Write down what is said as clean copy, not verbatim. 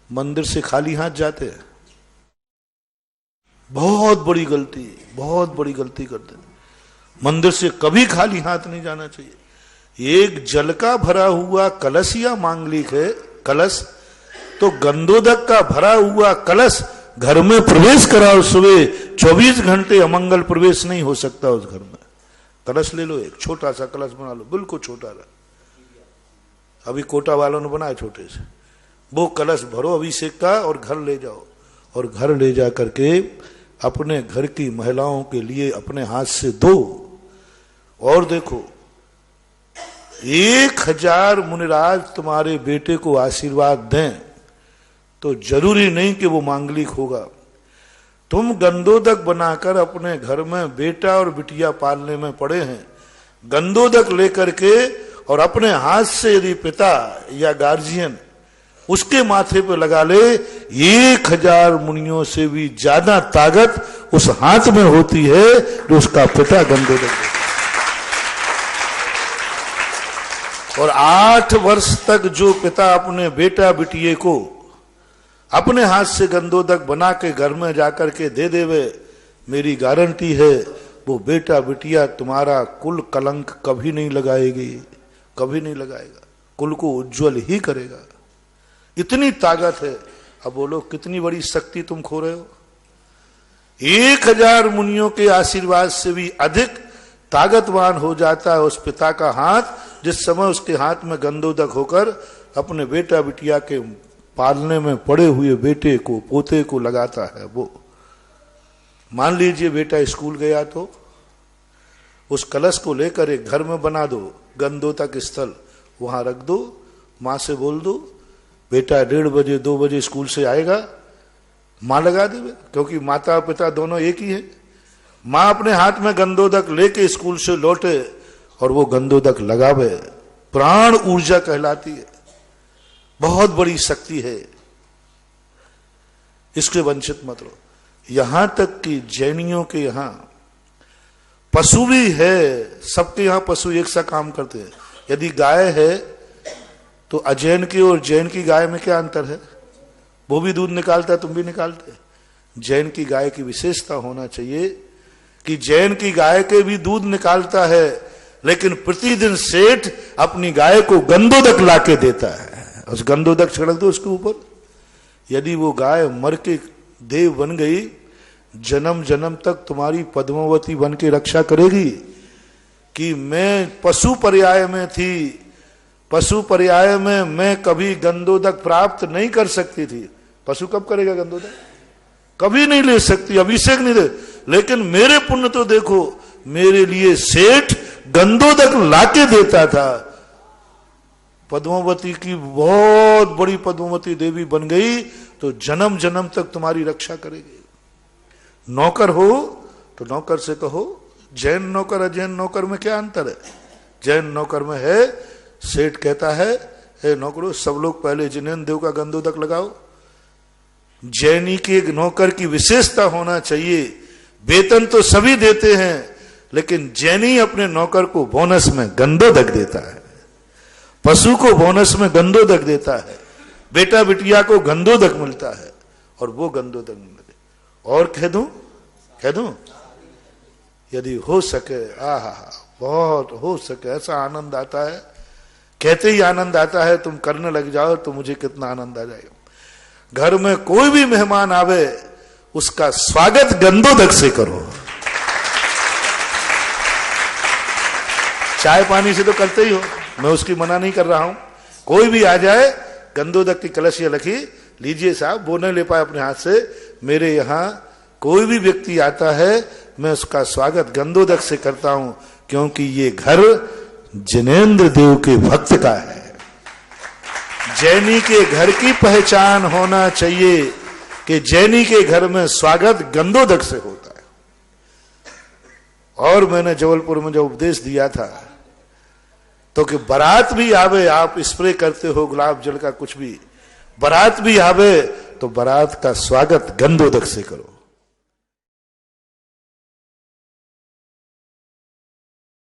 मंदिर से खाली हाथ जाते हैं, बहुत बड़ी गलती, बहुत बड़ी गलती करते हैं। मंदिर से कभी खाली हाथ नहीं जाना चाहिए। एक जल का भरा हुआ कलश या मांगलिक है कलश, तो गंधोदक का भरा हुआ कलश घर में प्रवेश कराओ सुबह, 24 घंटे अमंगल प्रवेश नहीं हो सकता उस घर में। कलश ले लो, एक छोटा सा कलश बना लो, बिल्कुल छोटा रहा, अभी कोटा वालों ने बनाया छोटे से, वो कलश भरो अभिषेक का और घर ले जाओ, और घर ले जा करके अपने घर की महिलाओं के लिए अपने हाथ से दो। और देखो 1000 मुनिराज तुम्हारे बेटे को आशीर्वाद दें तो जरूरी नहीं कि वो मांगलिक होगा। तुम गंधोदक बनाकर अपने घर में बेटा और बिटिया पालने में पड़े हैं, गंधोदक लेकर के और अपने हाथ से यदि पिता या गार्जियन उसके माथे पे लगा ले, 1000 मुनियों से भी ज्यादा ताकत उस हाथ में होती है जो उसका पिता गंधोदक। और 8 वर्ष तक जो पिता अपने बेटा बिटिए को अपने हाथ से गंधोदक बना के घर में जाकर के दे देवे, मेरी गारंटी है वो बेटा बिटिया तुम्हारा कुल कलंक कभी नहीं लगाएगी, कभी नहीं लगाएगा, कुल को उज्जवल ही करेगा। इतनी ताकत है। अब बोलो कितनी बड़ी शक्ति तुम खो रहे हो। 1000 मुनियों के आशीर्वाद से भी अधिक ताकतवान हो जाता है उस पिता का हाथ, जिस समय उसके हाथ में गंधोदक होकर अपने बेटा बिटिया के पालने में पड़े हुए बेटे को पोते को लगाता है। वो मान लीजिए बेटा स्कूल गया तो उस कलश को लेकर एक घर में बना दो, गंधोदक स्थल वहां रख दो, माँ से बोल दो बेटा 1:30 बजे 2 बजे स्कूल से आएगा, माँ लगा देवे, क्योंकि माता पिता दोनों एक ही है। माँ अपने हाथ में गंधोदक लेके स्कूल से लौटे और वो गंधोदक लगावे, प्राण ऊर्जा कहलाती है, बहुत बड़ी शक्ति है, इसके वंचित मत रहो। यहां तक कि जैनियों के यहां पशु भी है, सबके यहां पशु एक सा काम करते हैं। यदि गाय है तो अजैन की और जैन की गाय में क्या अंतर है? वो भी दूध निकालता है, तुम भी निकालते। जैन की गाय की विशेषता होना चाहिए कि जैन की गाय के भी दूध निकालता है, लेकिन प्रतिदिन सेठ अपनी गाय को गंधोदक लाके देता है, उस गंधोदक छिड़क दो उसके ऊपर। यदि वो गाय मर के देव बन गई, जन्म जन्म तक तुम्हारी पद्मावती बन के रक्षा करेगी कि मैं पशु पर्याय में थी, पशु पर्याय में मैं कभी गंधोदक प्राप्त नहीं कर सकती थी। पशु कब करेगा गंधोदक? कभी नहीं ले सकती, अभिषेक नहीं दे। लेकिन मेरे पुण्य तो देखो, मेरे लिए सेठ गंधोदक लाके देता था। पद्मावती की बहुत बड़ी पद्मावती देवी बन गई तो जन्म जन्म तक तुम्हारी रक्षा करेगी। नौकर हो तो नौकर से कहो, जैन नौकर अजैन नौकर में क्या अंतर है? जैन नौकर में है सेठ कहता है, हे नौकरों सब लोग पहले जिनेन्द्र देव का गंधोदक लगाओ। जैनी के एक नौकर की विशेषता होना चाहिए, वेतन तो सभी देते हैं, लेकिन जैनी अपने नौकर को बोनस में गंधोदक देता है, पशु को बोनस में गंधोदक देता है, बेटा बिटिया को गंधोदक मिलता है, और वो गंधोदक मिले। और कह दूं यदि हो सके, आहा बहुत हो सके, ऐसा आनंद आता है, कहते ही आनंद आता है, तुम करने लग जाओ तो मुझे कितना आनंद आ जाएगा। घर में कोई भी मेहमान आवे उसका स्वागत गंधोदक से करो। चाय पानी से तो करते ही हो, मैं उसकी मना नहीं कर रहा हूं। कोई भी आ जाए, गंधोदक की कलशिया रखी, लीजिए साहब, वो नहीं ले पाए अपने हाथ से। मेरे यहां कोई भी व्यक्ति आता है, मैं उसका स्वागत गंधोदक से करता हूं, क्योंकि ये घर जिनेन्द्र देव के भक्त का है। जैनी के घर की पहचान होना चाहिए कि जैनी के घर में स्वागत गंधोदक से होता है। और मैंने जबलपुर में जो उपदेश दिया था तो कि बारात भी आवे, आप स्प्रे करते हो गुलाब जल का कुछ भी, बारात भी आवे तो बारात का स्वागत गंधोदक से करो।